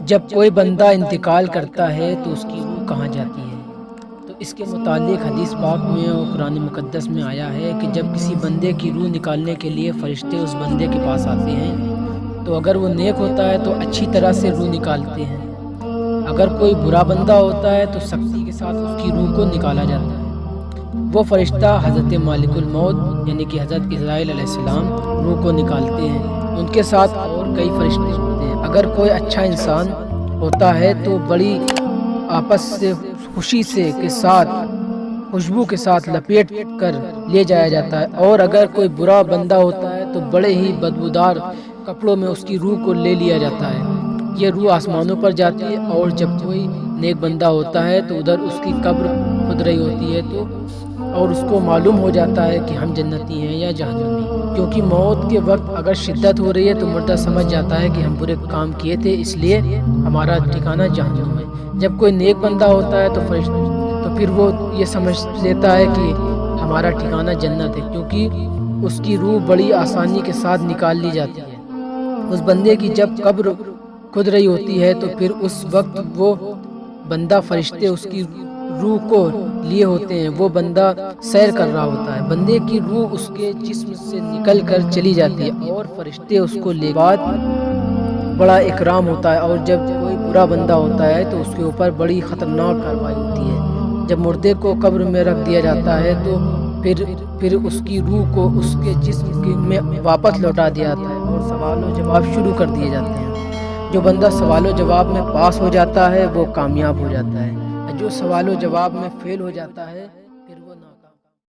جب کوئی بندہ انتقال کرتا ہے تو اس کی روح کہاں جاتی ہے؟ تو اس کے متعلق حدیث پاک میں اور قرآن مقدس میں آیا ہے کہ جب کسی بندے کی روح نکالنے کے لیے فرشتے اس بندے کے پاس آتے ہیں تو اگر وہ نیک ہوتا ہے تو اچھی طرح سے روح نکالتے ہیں، اگر کوئی برا بندہ ہوتا ہے تو سختی کے ساتھ اس کی روح کو نکالا جاتا ہے۔ وہ فرشتہ حضرت مالک الموت یعنی کہ حضرت اسرائیل علیہ السلام روح کو نکالتے ہیں، ان کے ساتھ اور کئی فرشتے ہوتے ہیں۔ اگر کوئی اچھا انسان ہوتا ہے تو بڑی آپس سے خوشی سے کے ساتھ خوشبو کے ساتھ لپیٹ کر لے جایا جاتا ہے، اور اگر کوئی برا بندہ ہوتا ہے تو بڑے ہی بدبودار کپڑوں میں اس کی روح کو لے لیا جاتا ہے۔ یہ روح آسمانوں پر جاتی ہے، اور جب کوئی نیک بندہ ہوتا ہے تو ادھر اس کی قبر کھد رہی ہوتی ہے تو اور اس کو معلوم ہو جاتا ہے کہ ہم جنتی ہیں یا جہنمی، کیونکہ موت کے وقت اگر شدت ہو رہی ہے تو مردہ سمجھ جاتا ہے کہ ہم برے کام کیے تھے، اس لیے ہمارا ٹھکانہ جہنم ہے۔ جب کوئی نیک بندہ ہوتا ہے تو پھر وہ یہ سمجھ لیتا ہے کہ ہمارا ٹھکانہ جنت ہے، کیونکہ اس کی روح بڑی آسانی کے ساتھ نکال لی جاتی ہے۔ اس بندے کی جب قبر کھد رہی ہوتی ہے تو پھر اس وقت وہ بندہ فرشتے اس کی روح کو لیے ہوتے ہیں، وہ بندہ سیر کر رہا ہوتا ہے، بندے کی روح اس کے جسم سے نکل کر چلی جاتی ہے اور فرشتے اس کو لے بعد بڑا اکرام ہوتا ہے۔ اور جب کوئی برا بندہ ہوتا ہے تو اس کے اوپر بڑی خطرناک کارروائی ہوتی ہے۔ جب مردے کو قبر میں رکھ دیا جاتا ہے تو پھر اس کی روح کو اس کے جسم میں واپس لوٹا دیا جاتا ہے اور سوال و جواب شروع کر دیے جاتے ہیں۔ جو بندہ سوال و جواب میں پاس ہو جاتا ہے وہ کامیاب ہو جاتا ہے، جو سوال و جواب میں فیل ہو جاتا ہے